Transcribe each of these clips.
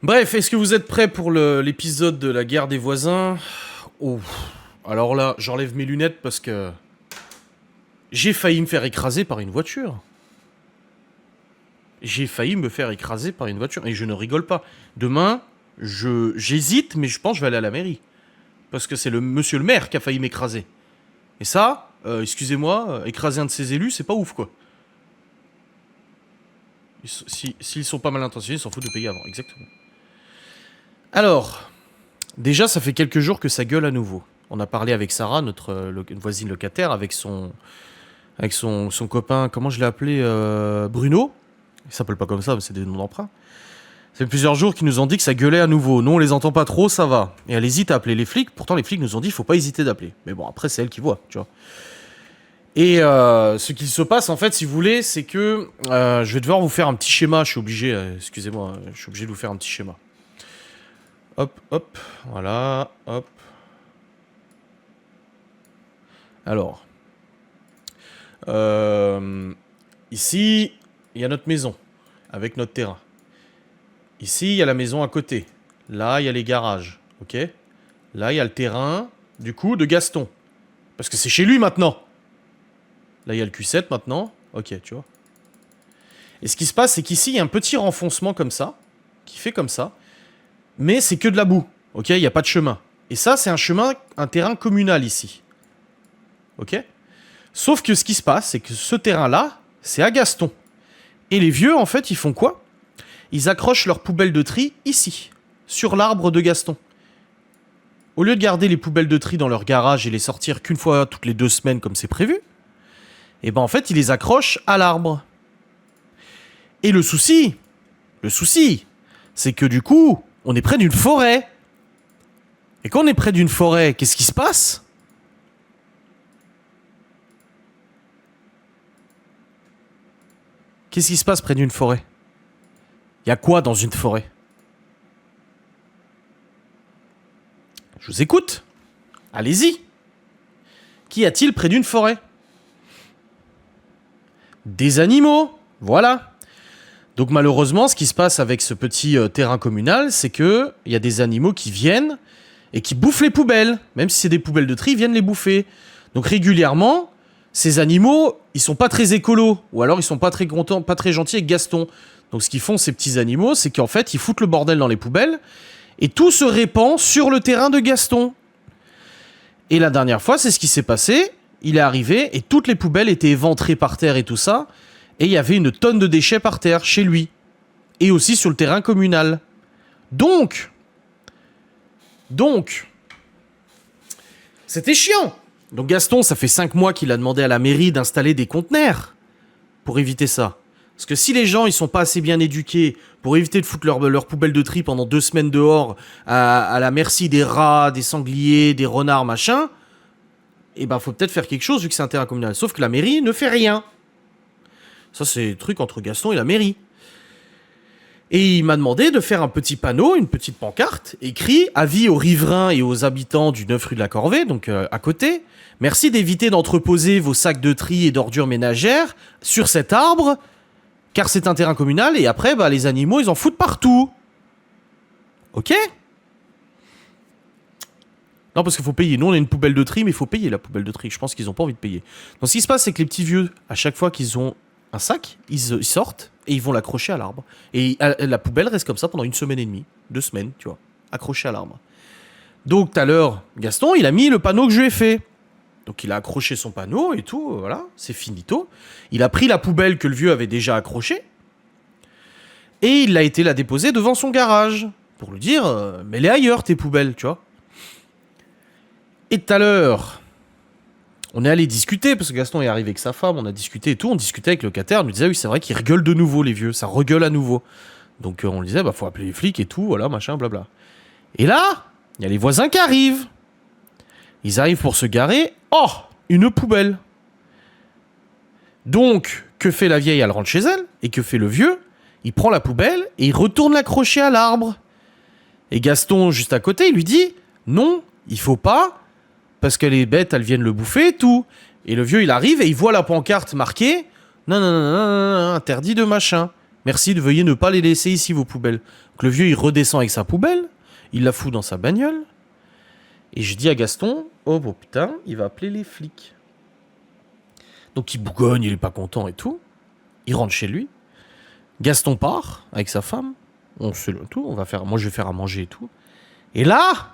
Bref, est-ce que vous êtes prêts pour l'épisode de la guerre des voisins? Oh. Alors là, j'enlève mes lunettes parce que j'ai failli me faire écraser par une voiture. J'ai failli me faire écraser par une voiture. Et je ne rigole pas. Demain, j'hésite, mais je pense que je vais aller à la mairie. Parce que c'est le monsieur le maire qui a failli m'écraser. Et ça, excusez-moi, écraser un de ses élus, c'est pas ouf, quoi. S'ils sont pas mal intentionnés, ils s'en foutent de payer avant, exactement. Alors, déjà, ça fait quelques jours que ça gueule à nouveau. On a parlé avec Sarah, notre voisine locataire, avec son copain, comment je l'ai appelé, Bruno. Il s'appelle pas comme ça, mais c'est des noms d'emprunt. Ça fait plusieurs jours qu'ils nous ont dit que ça gueulait à nouveau. Nous, on les entend pas trop, ça va. Et elle hésite à appeler les flics. Pourtant, les flics nous ont dit, faut pas hésiter d'appeler. Mais bon, après, c'est elle qui voit, tu vois. Et ce qu'il se passe, en fait, si vous voulez, c'est que je vais devoir vous faire un petit schéma. Je suis obligé, excusez-moi, je suis obligé de vous faire un petit schéma. Hop, hop, voilà, hop. Alors, ici, il y a notre maison, avec notre terrain. Ici, il y a la maison à côté. Là, il y a les garages, ok? Là, il y a le terrain, du coup, de Gaston. Parce que c'est chez lui, maintenant. Là, il y a le Q7, maintenant. Ok, tu vois. Et ce qui se passe, c'est qu'ici, il y a un petit renfoncement comme ça, qui fait comme ça. Mais c'est que de la boue, ok? Il n'y a pas de chemin. Et ça, c'est un terrain communal, ici. Ok? Sauf que ce qui se passe, c'est que ce terrain-là, c'est à Gaston. Et les vieux, en fait, ils font quoi? Ils accrochent leurs poubelles de tri ici, sur l'arbre de Gaston. Au lieu de garder les poubelles de tri dans leur garage et les sortir qu'une fois toutes les 2 semaines comme c'est prévu, et ben en fait, ils les accrochent à l'arbre. Et le souci, c'est que du coup, on est près d'une forêt. Et quand on est près d'une forêt, qu'est-ce qui se passe? Qu'est-ce qui se passe près d'une forêt? Il y a quoi dans une forêt? Je vous écoute. Allez-y. Qu'y a-t-il près d'une forêt? Des animaux. Voilà. Donc malheureusement, ce qui se passe avec ce petit terrain communal, c'est que il y a des animaux qui viennent et qui bouffent les poubelles. Même si c'est des poubelles de tri, ils viennent les bouffer. Donc régulièrement, ces animaux, ils sont pas très écolos. Ou alors ils sont pas très contents, pas très gentils avec Gaston. Donc ce qu'ils font, ces petits animaux, c'est qu'en fait, ils foutent le bordel dans les poubelles. Et tout se répand sur le terrain de Gaston. Et la dernière fois, c'est ce qui s'est passé. Il est arrivé et toutes les poubelles étaient éventrées par terre et tout ça. Et il y avait une tonne de déchets par terre, chez lui. Et aussi sur le terrain communal. Donc, c'était chiant. Donc Gaston, ça fait 5 mois qu'il a demandé à la mairie d'installer des conteneurs pour éviter ça. Parce que si les gens ils sont pas assez bien éduqués pour éviter de foutre leur poubelle de tri pendant 2 semaines dehors à la merci des rats, des sangliers, des renards, machin, et ben faut peut-être faire quelque chose vu que c'est un terrain communal. Sauf que la mairie ne fait rien. Ça c'est le truc entre Gaston et la mairie. Et il m'a demandé de faire un petit panneau, une petite pancarte, écrit « Avis aux riverains et aux habitants du 9 rue de la Corvée », donc à côté. « Merci d'éviter d'entreposer vos sacs de tri et d'ordures ménagères sur cet arbre, car c'est un terrain communal, et après, bah, les animaux, ils en foutent partout. » Ok? Non, parce qu'il faut payer. Nous, on a une poubelle de tri, mais il faut payer la poubelle de tri. Je pense qu'ils n'ont pas envie de payer. Donc ce qui se passe, c'est que les petits vieux, à chaque fois qu'ils ont un sac, ils sortent et ils vont l'accrocher à l'arbre. Et la poubelle reste comme ça pendant 1 semaine et demie, 2 semaines, tu vois, accrochée à l'arbre. Donc tout à l'heure, Gaston, il a mis le panneau que je lui ai fait. Donc il a accroché son panneau et tout, voilà, c'est finito. Il a pris la poubelle que le vieux avait déjà accrochée et il a été la déposer devant son garage pour lui dire mets-les ailleurs tes poubelles, tu vois. Et tout à l'heure, on est allé discuter, parce que Gaston est arrivé avec sa femme, on a discuté et tout, on discutait avec le locataire, on lui disait, oui, c'est vrai qu'ils rigolent de nouveau, les vieux, ça regueule à nouveau. Donc on lui disait, bah, faut appeler les flics et tout, voilà, machin, blabla. Et là, il y a les voisins qui arrivent. Ils arrivent pour se garer, oh, une poubelle. Donc, que fait la vieille? Elle rentre chez elle, et que fait le vieux? Il prend la poubelle, et il retourne l'accrocher à l'arbre. Et Gaston, juste à côté, il lui dit, non, il faut pas, parce que les bêtes, elles viennent le bouffer et tout. Et le vieux, il arrive et il voit la pancarte marquée « Non, non, non, non, non, non, interdit de machin ». Merci, veuillez ne pas les laisser ici, vos poubelles. » Donc le vieux, il redescend avec sa poubelle, il la fout dans sa bagnole, et je dis à Gaston, oh putain, il va appeler les flics. Donc il bougonne, il est pas content et tout. Il rentre chez lui. Gaston part avec sa femme. On se le tout, moi je vais faire à manger et tout. Et là,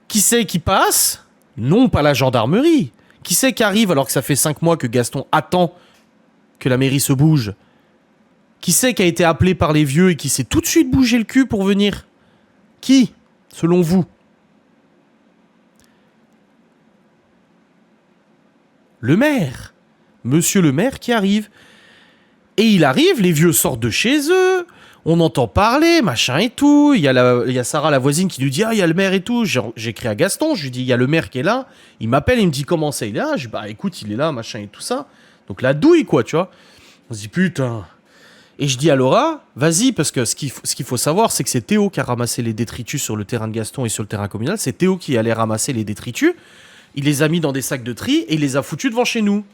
qui c'est qui passe? Non, pas la gendarmerie. Qui c'est qui arrive alors que ça fait 5 mois que Gaston attend que la mairie se bouge? Qui c'est qui a été appelé par les vieux et qui s'est tout de suite bougé le cul pour venir? Qui, selon vous? Le maire. Monsieur le maire qui arrive. Et il arrive, les vieux sortent de chez eux, on entend parler, machin et tout. Il y a Sarah, la voisine, qui lui dit « Ah, il y a le maire et tout. » J'écris à Gaston, je lui dis « Il y a le maire qui est là. » Il m'appelle, il me dit « Comment ça, il est là ?» Je dis « Bah écoute, il est là, machin et tout ça. » Donc la douille, quoi, tu vois. On se dit « Putain. » Et je dis à Laura « Vas-y, parce que ce qu'il faut savoir, c'est que c'est Théo qui a ramassé les détritus sur le terrain de Gaston et sur le terrain communal. C'est Théo qui allait ramasser les détritus. Il les a mis dans des sacs de tri et il les a foutus devant chez nous.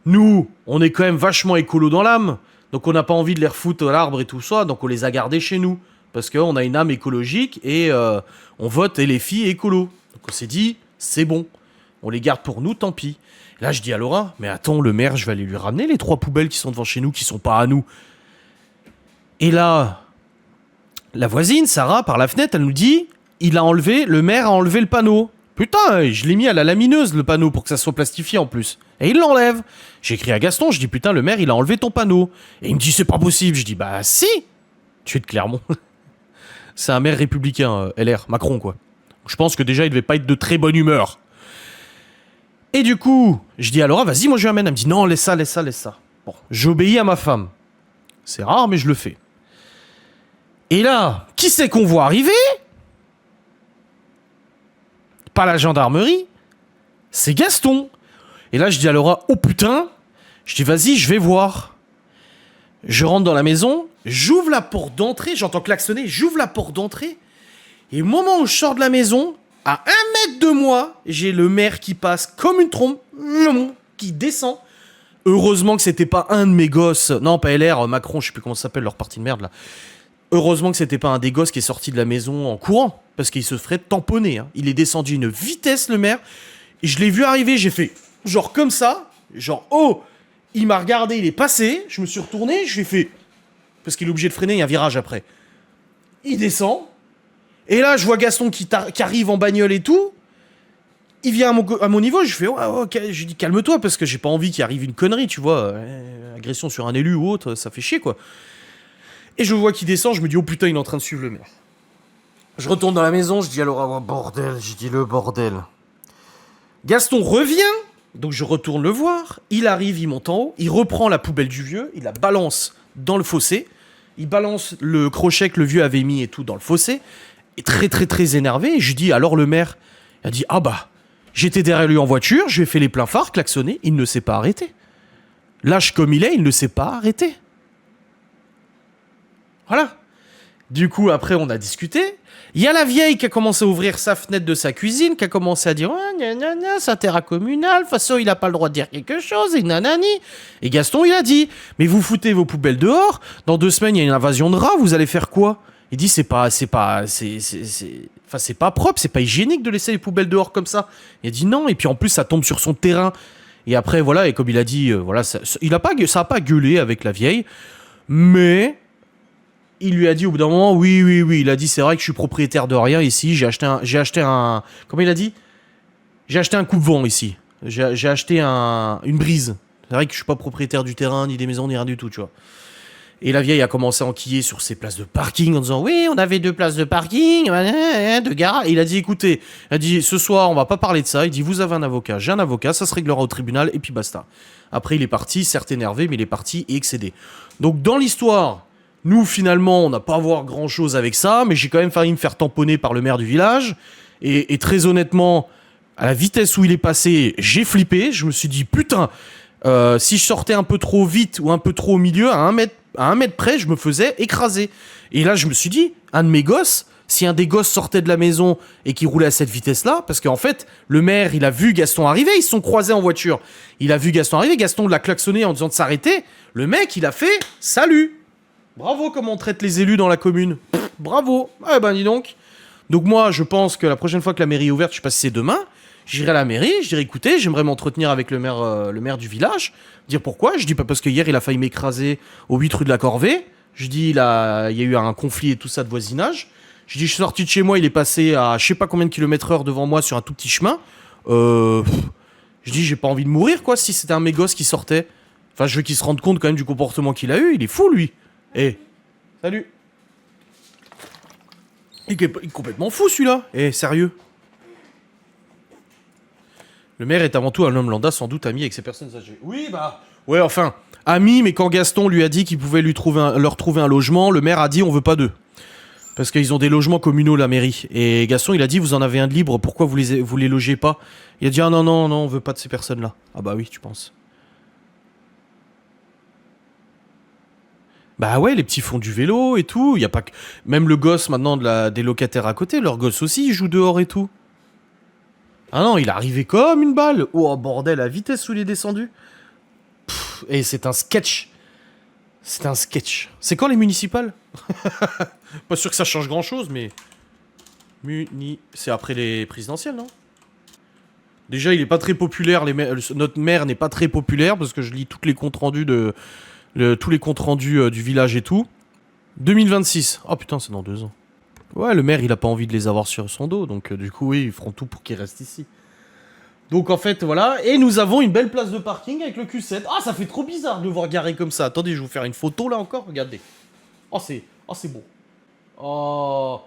Nous, on est quand même vachement écolo dans l'âme, donc on n'a pas envie de les refoutre à l'arbre et tout ça, donc on les a gardés chez nous, parce qu'on a une âme écologique et on vote et les filles écolo. Donc on s'est dit, c'est bon, on les garde pour nous, tant pis. Et là je dis à Laura, mais attends, le maire, je vais aller lui ramener les 3 poubelles qui sont devant chez nous, qui sont pas à nous. Et là, la voisine, Sarah, par la fenêtre, elle nous dit, le maire a enlevé le panneau. Putain, je l'ai mis à la lamineuse, le panneau, pour que ça soit plastifié en plus. Et il l'enlève. J'écris à Gaston, je dis putain, le maire, il a enlevé ton panneau. Et il me dit, c'est pas possible. Je dis, bah si. Tu es de Clermont. C'est un maire républicain, LR, Macron, quoi. Je pense que déjà, il devait pas être de très bonne humeur. Et du coup, je dis à Laura, vas-y, moi je lui amène. Elle me dit, non, laisse ça. Bon, j'obéis à ma femme. C'est rare, mais je le fais. Et là, qui c'est qu'on voit arriver? Pas la gendarmerie, c'est Gaston. Et là, je dis à Laura, oh putain, je dis, vas-y, je vais voir. Je rentre dans la maison, j'ouvre la porte d'entrée, j'entends klaxonner, j'ouvre la porte d'entrée, et au moment où je sors de la maison, à 1 mètre de moi, j'ai le maire qui passe comme une trompe, qui descend. Heureusement que c'était pas un de mes gosses, non, pas LR, Macron, je sais plus comment ça s'appelle, leur parti de merde, là. Heureusement que c'était pas un des gosses qui est sorti de la maison en courant, parce qu'il se ferait tamponner. Hein. Il est descendu une vitesse, le maire, et je l'ai vu arriver, j'ai fait genre comme ça, genre oh, il m'a regardé, il est passé, je me suis retourné, je lui ai fait, parce qu'il est obligé de freiner, il y a un virage après. Il descend, et là je vois Gaston qui arrive en bagnole et tout, il vient à mon niveau, je fais ouais, ok, je lui dis calme-toi, parce que j'ai pas envie qu'il arrive une connerie, tu vois, agression sur un élu ou autre, ça fait chier quoi. Et je vois qu'il descend, je me dis oh putain, il est en train de suivre le maire. Je retourne dans la maison, je dis à Laura, oh, bordel, je dis le bordel. Gaston revient, donc je retourne le voir, il arrive, il monte en haut, il reprend la poubelle du vieux, il la balance dans le fossé, il balance le crochet que le vieux avait mis et tout dans le fossé, et très très très énervé, et je lui dis alors le maire, il a dit ah bah, j'étais derrière lui en voiture, je lui ai fait les pleins phares, klaxonné, il ne s'est pas arrêté. Lâche comme il est, il ne s'est pas arrêté. Voilà. Du coup, après, on a discuté. Il y a la vieille qui a commencé à ouvrir sa fenêtre de sa cuisine, qui a commencé à dire « gna gna gna, c'est un terrain communal, de toute façon, il n'a pas le droit de dire quelque chose, et nanani ». Et Gaston, il a dit « Mais vous foutez vos poubelles dehors, dans 2 semaines, il y a une invasion de rats, vous allez faire quoi ?» Il dit « c'est pas propre, c'est pas hygiénique de laisser les poubelles dehors comme ça. » Il a dit « Non, et puis en plus, ça tombe sur son terrain. » Et après, voilà, et comme il a dit, voilà, ça a pas gueulé avec la vieille, mais... Il lui a dit au bout d'un moment, oui, il a dit, c'est vrai que je suis propriétaire de rien ici, j'ai acheté un, comment il a dit? J'ai acheté un coupe-vent ici, j'ai acheté une brise. C'est vrai que je suis pas propriétaire du terrain, ni des maisons, ni rien du tout, tu vois. Et la vieille a commencé à enquiller sur ses places de parking en disant, oui, on avait 2 places de parking, de garage. Et il a dit, écoutez, il a dit, ce soir, on va pas parler de ça. Il dit, vous avez un avocat, j'ai un avocat, ça se réglera au tribunal, et puis basta. Après, il est parti, certes énervé, mais il est parti et excédé. Donc, dans l'histoire... Nous, finalement, on n'a pas à voir grand-chose avec ça, mais j'ai quand même failli me faire tamponner par le maire du village. Et très honnêtement, à la vitesse où il est passé, j'ai flippé. Je me suis dit, putain, si je sortais un peu trop vite ou un peu trop au milieu, à un mètre près, je me faisais écraser. Et là, je me suis dit, un de mes gosses, si un des gosses sortait de la maison et qui roulait à cette vitesse-là, parce qu'en fait, le maire, il a vu Gaston arriver, ils se sont croisés en voiture. Il a vu Gaston arriver, Gaston l'a klaxonné en disant de s'arrêter. Le mec, il a fait « Salut !» Bravo comment on traite les élus dans la commune. Pff, bravo. Eh ben dis donc. Donc moi, je pense que la prochaine fois que la mairie est ouverte, je sais pas si c'est demain, j'irai à la mairie, je dirai écoutez, j'aimerais m'entretenir avec le maire du village. Dire pourquoi. Je dis pas parce que hier il a failli m'écraser au 8 rue de la Corvée. Je dis il y a eu un conflit et tout ça de voisinage. Je dis je suis sorti de chez moi, il est passé à je sais pas combien de kilomètres/heure devant moi sur un tout petit chemin. Je dis j'ai pas envie de mourir quoi si c'était un mégos qui sortait. Enfin je veux qu'il se rende compte quand même du comportement qu'il a eu. Il est fou lui. Eh, salut. Il est complètement fou celui-là. Eh, sérieux. Le maire est avant tout un homme lambda, sans doute ami avec ces personnes âgées. Oui, bah. Ouais, enfin, ami, mais quand Gaston lui a dit qu'il pouvait leur trouver un logement, le maire a dit on veut pas d'eux. Parce qu'ils ont des logements communaux, la mairie. Et Gaston, il a dit vous en avez un de libre, pourquoi vous les logez pas? Il a dit ah non, non, non, on veut pas de ces personnes-là. Ah bah oui, tu penses. Bah ouais, les petits font du vélo et tout. Y a pas que... Même le gosse maintenant des locataires à côté, leur gosse aussi, il joue dehors et tout. Ah non, il est arrivé comme une balle. Oh bordel, la vitesse où il est descendu. Et c'est un sketch. C'est un sketch. C'est quand les municipales? Pas sûr que ça change grand chose, mais... C'est après les présidentielles, non? Déjà, il est pas très populaire. Notre maire n'est pas très populaire parce que je lis tous les comptes rendus tous les comptes rendus du village et tout. 2026. Oh putain, c'est dans 2 ans. Ouais, le maire, il a pas envie de les avoir sur son dos. Donc, du coup, oui, ils feront tout pour qu'ils restent ici. Donc, en fait, voilà. Et nous avons une belle place de parking avec le Q7. Ah, ça fait trop bizarre de le voir garé comme ça. Attendez, je vais vous faire une photo, là, encore. Regardez. Oh, c'est beau. Oh...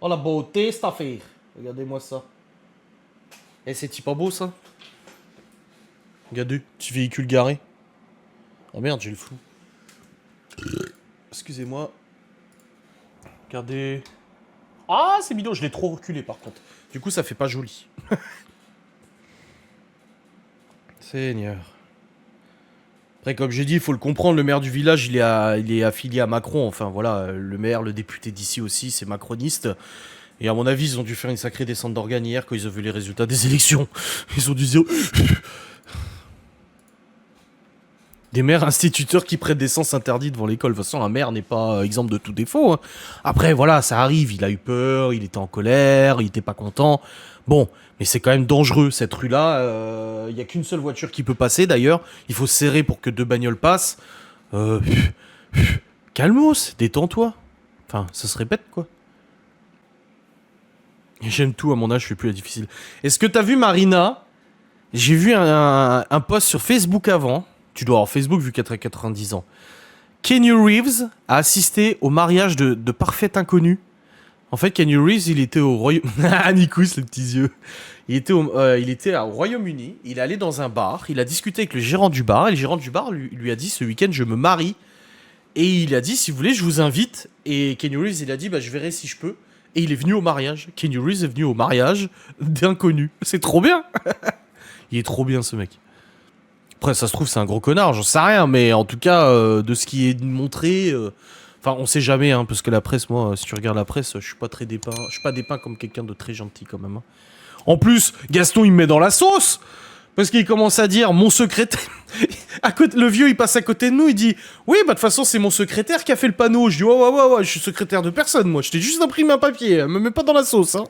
Oh, la beauté, cette affaire. Regardez-moi ça. Eh, c'est pas beau, ça? Regardez, petit véhicule garé. Oh merde, j'ai le flou. Excusez-moi. Regardez. Ah, c'est bidon, je l'ai trop reculé par contre. Du coup, ça fait pas joli. Seigneur. Après, comme j'ai dit, il faut le comprendre, le maire du village, il est affilié à Macron. Enfin, voilà, le maire, le député d'ici aussi, c'est macroniste. Et à mon avis, ils ont dû faire une sacrée descente d'organes hier quand ils ont vu les résultats des élections. Ils ont dû dire... Des maires instituteurs qui prêtent des sens interdits devant l'école. De toute façon, un maire n'est pas exemple de tout défaut. Hein. Après, voilà, ça arrive. Il a eu peur, il était en colère, il était pas content. Bon, mais c'est quand même dangereux, cette rue-là. Il n'y a qu'une seule voiture qui peut passer, d'ailleurs. Il faut serrer pour que 2 bagnoles passent. Calmos, détends-toi. Enfin, ça se répète, quoi. J'aime tout, à mon âge, je fais plus la difficile. Est-ce que t'as vu Marina? J'ai vu un post sur Facebook avant. Tu dois avoir Facebook vu qu'elle a 90 ans. Keanu Reeves a assisté au mariage de parfait inconnu. En fait, Keanu Reeves, il était au Royaume... Ah, Nikous, les petits yeux. Il était au Royaume-Uni, il est allé dans un bar, il a discuté avec le gérant du bar, et le gérant du bar lui a dit, ce week-end, je me marie. Et il a dit, si vous voulez, je vous invite. Et Keanu Reeves, il a dit, bah, je verrai si je peux. Et il est venu au mariage. Keanu Reeves est venu au mariage d'inconnus. C'est trop bien. Il est trop bien, ce mec. Après, ça se trouve, c'est un gros connard, j'en sais rien, mais en tout cas, de ce qui est montré... Enfin, on sait jamais, hein, parce que la presse, moi, si tu regardes la presse, je suis pas très dépeint. Je suis pas dépeint comme quelqu'un de très gentil, quand même. Hein. En plus, Gaston, il me met dans la sauce. Parce qu'il commence à dire, mon secrétaire... le vieux, il passe à côté de nous, il dit, oui, bah de toute façon, c'est mon secrétaire qui a fait le panneau. Je dis, ouais, je suis secrétaire de personne, moi. Je t'ai juste imprimé un papier, me mets pas dans la sauce, hein.